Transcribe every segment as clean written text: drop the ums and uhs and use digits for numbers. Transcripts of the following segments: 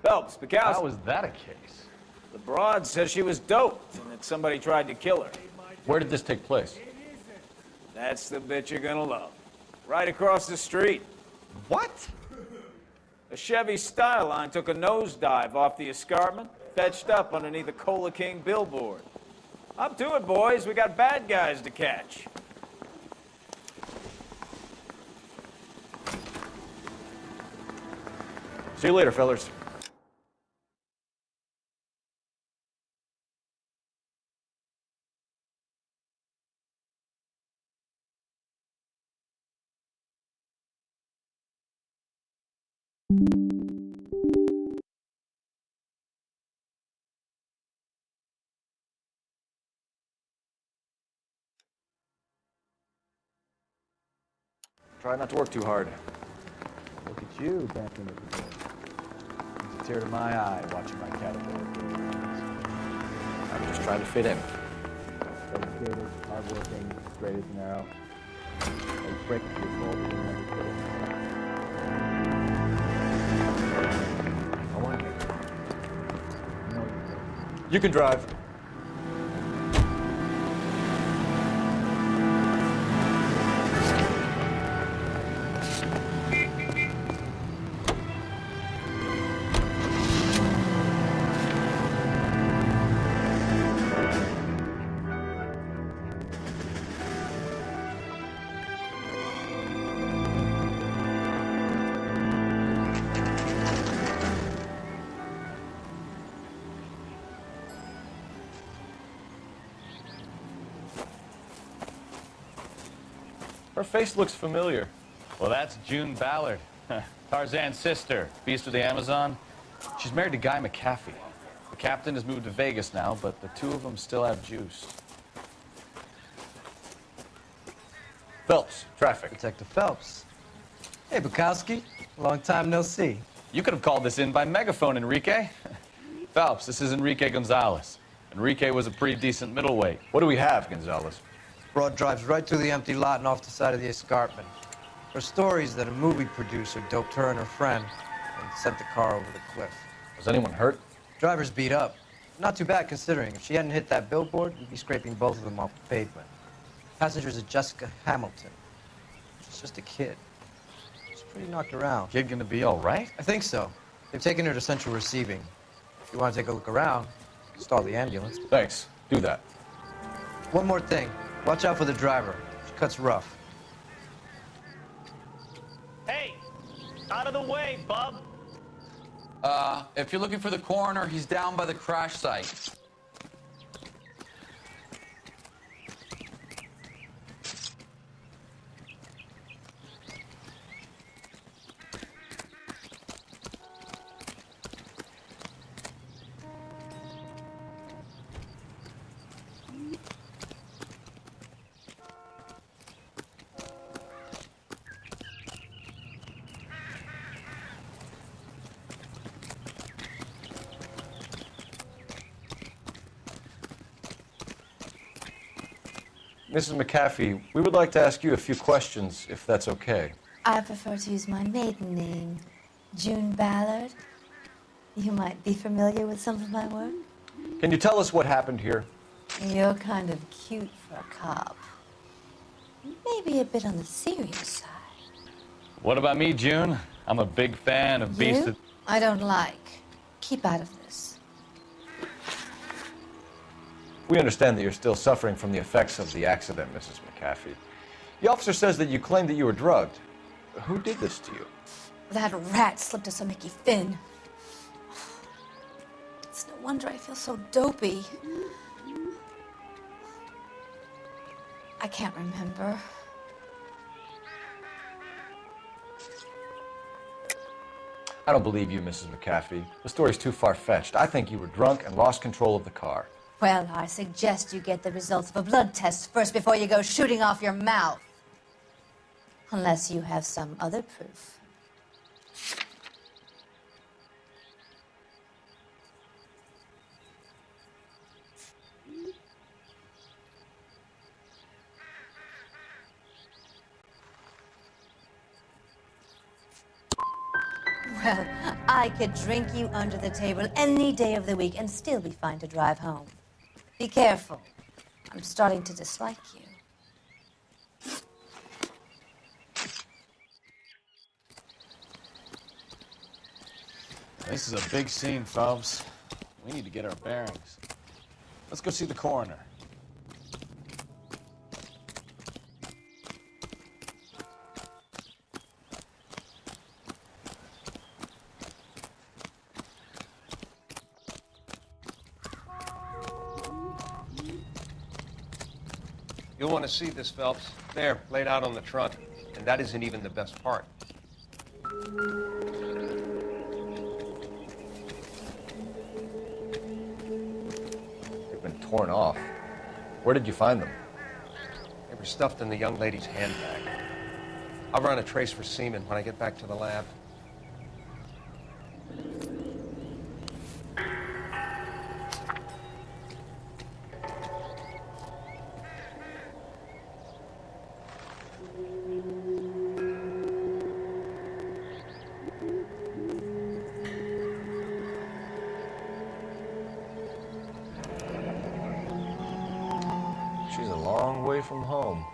Phelps, Bukowski. How was that a case? The broad says she was doped and that somebody tried to kill her. Where did this take place? That's the bit you're gonna love. Right across the street. What? A Chevy Styline took a nosedive off the escarpment, fetched up underneath a Cola King billboard. Up to it, boys. We got bad guys to catch. See you later, fellers. Try not to work too hard. Look at you dancing with the kids. It's a tear to my eye watching my caterpillar grow. I'm just trying to fit in. Dedicated, hardworking, straight as an arrow. They break your soul, but you never quit it. I want to make it. No, You can drive. Her face looks familiar. Well, that's June Ballard, Tarzan's sister, beast of the Amazon. She's married to Guy McAfee. The captain has moved to Vegas now, but the two of them still have juice. Phelps, traffic. Detective Phelps. Hey, Bukowski. Long time no see. You could have called this in by megaphone, Enrique. Phelps, this is Enrique Gonzalez. Enrique was a pretty decent middleweight. What do we have, Gonzalez? Broad drives right through the empty lot and off the side of the escarpment. Her stories that a movie producer doped her and her friend and sent the car over the cliff. Was anyone hurt? Driver's beat up. Not too bad considering. If she hadn't hit that billboard, we'd be scraping both of them off the pavement. Passenger's a Jessica Hamilton. She's just a kid. She's pretty knocked around. Kid gonna be all right? I think so. They've taken her to central receiving. If you want to take a look around, stall the ambulance. Thanks. Do that. One more thing. Watch out for the driver. She cuts rough. Hey! Out of the way, bub! If you're looking for the coroner, he's down by the crash site. Mrs. McAfee, we would like to ask you a few questions, if that's okay. I prefer to use my maiden name, June Ballard. You might be familiar with some of my work. Can you tell us what happened here? You're kind of cute for a cop. Maybe a bit on the serious side. What about me, June? I'm a big fan of Beast You? of... I don't like. Keep out of this. We understand that you're still suffering from the effects of the accident, Mrs. McAfee. The officer says that you claimed that you were drugged. Who did this to you? That rat slipped us a Mickey Finn. It's no wonder I feel so dopey. I can't remember. I don't believe you, Mrs. McAfee. The story's too far-fetched. I think you were drunk and lost control of the car. Well, I suggest you get the results of a blood test first before you go shooting off your mouth. Unless you have some other proof. Well, I could drink you under the table any day of the week and still be fine to drive home. Be careful. I'm starting to dislike you. This is a big scene, Phelps. We need to get our bearings. Let's go see the coroner. You'll want to see this, Phelps. There, laid out on the trunk. And that isn't even the best part. They've been torn off. Where did you find them? They were stuffed in the young lady's handbag. I'll run a trace for semen when I get back to the lab. She's a long way from home.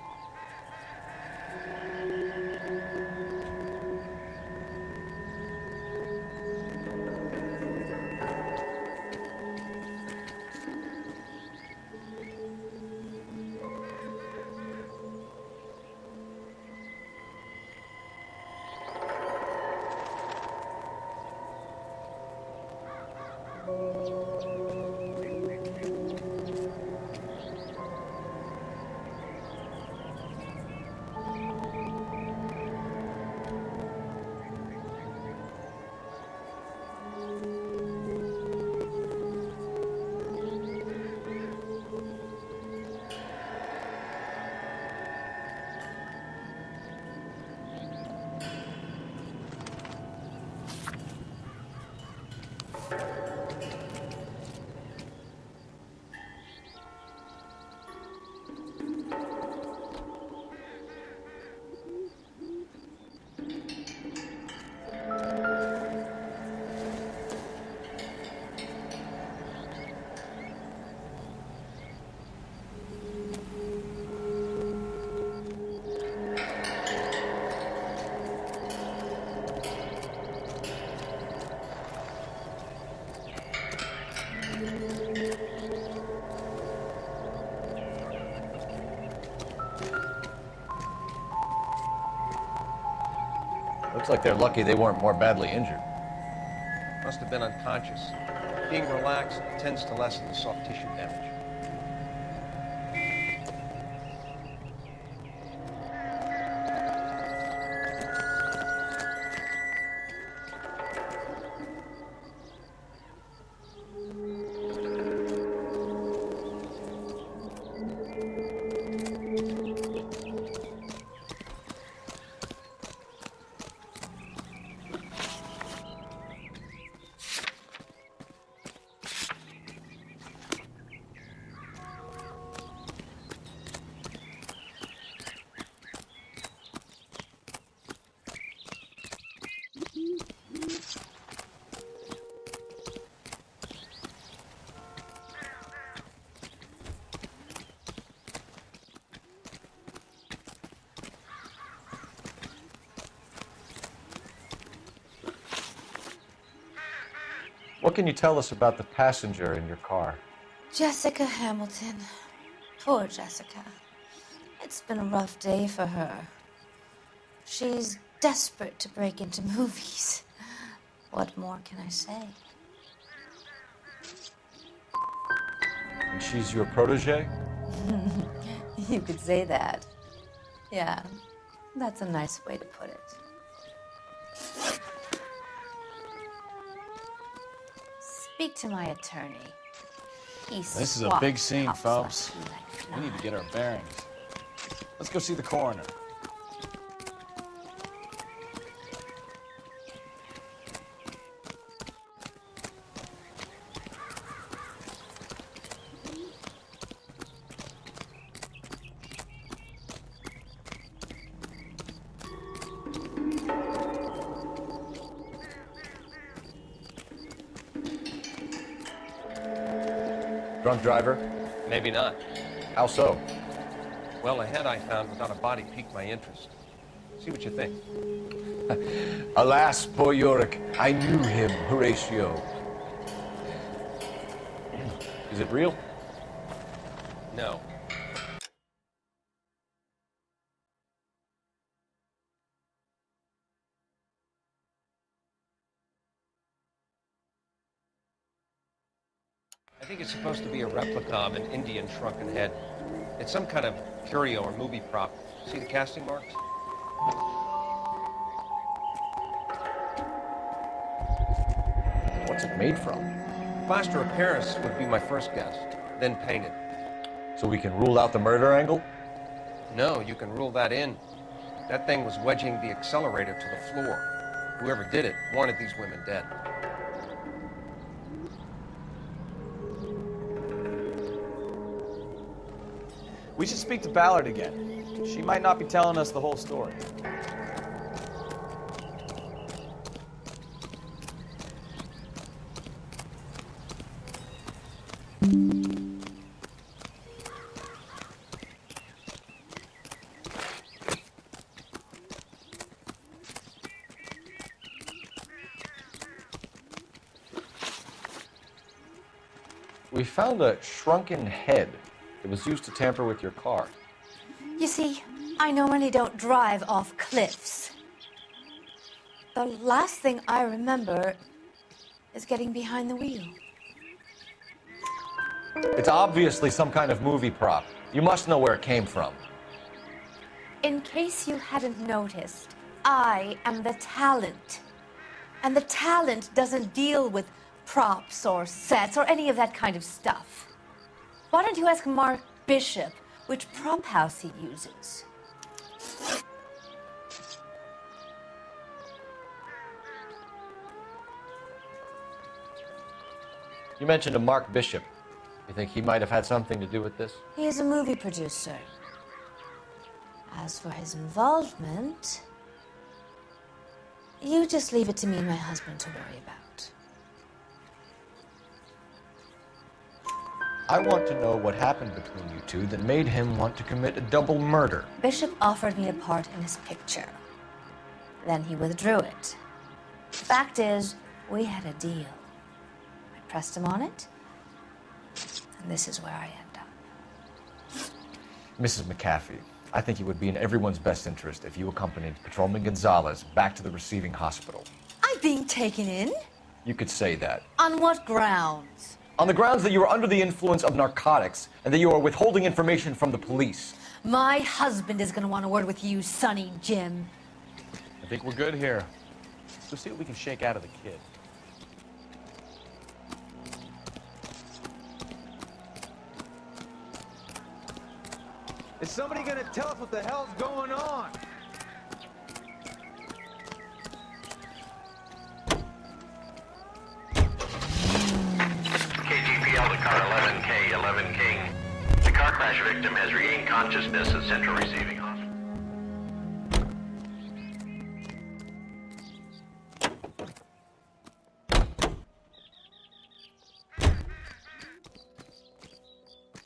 Looks like they're lucky they weren't more badly injured. Must have been unconscious. Being relaxed tends to lessen the soft tissue damage. What can you tell us about the passenger in your car? Jessica Hamilton. Poor Jessica. It's been a rough day for her. She's desperate to break into movies. What more can I say? And she's your protege? You could say that. Yeah, that's a nice way to put it. Speak to my attorney. This is a big scene, Phelps. We need to get our bearings. Let's go see the coroner. Drunk driver? Maybe not. How so? Well, a head I found without a body piqued my interest. See what you think. Alas, poor Yorick, I knew him, Horatio. Is it real? No. I think it's supposed to be a replica of an Indian shrunken head. It's some kind of curio or movie prop. See the casting marks? What's it made from? Plaster of Paris would be my first guess, then painted. So we can rule out the murder angle? No, you can rule that in. That thing was wedging the accelerator to the floor. Whoever did it wanted these women dead. We should speak to Ballard again. She might not be telling us the whole story. We found a shrunken head. It was used to tamper with your car. You see, I normally don't drive off cliffs. The last thing I remember is getting behind the wheel. It's obviously some kind of movie prop. You must know where it came from. In case you hadn't noticed, I am the talent. And the talent doesn't deal with props or sets or any of that kind of stuff. Why don't you ask Mark Bishop which prop house he uses? You mentioned a Mark Bishop. You think he might have had something to do with this? He is a movie producer. As for his involvement, you just leave it to me and my husband to worry about. I want to know what happened between you two that made him want to commit a double murder. Bishop offered me a part in his picture. Then he withdrew it. Fact is, we had a deal. I pressed him on it, and this is where I end up. Mrs. McAfee, I think it would be in everyone's best interest if you accompanied Patrolman Gonzalez back to the receiving hospital. I'm being taken in? You could say that. On what grounds? On the grounds that you are under the influence of narcotics and that you are withholding information from the police. My husband is going to want a word with you, Sonny Jim. I think we're good here. Let's go see what we can shake out of the kid. Is somebody gonna tell us what the hell's going on? KGPL to car 11K, 11 King. The car crash victim has regained consciousness at Central Receiving Hospital.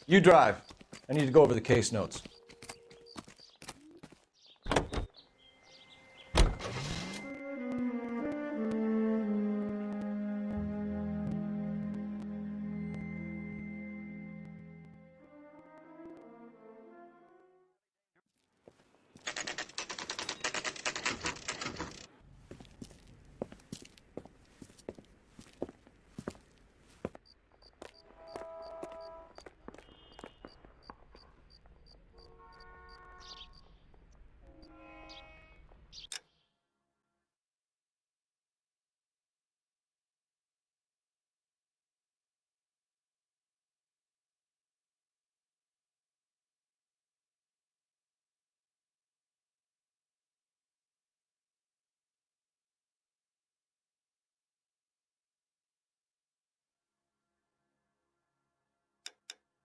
You drive. I need to go over the case notes.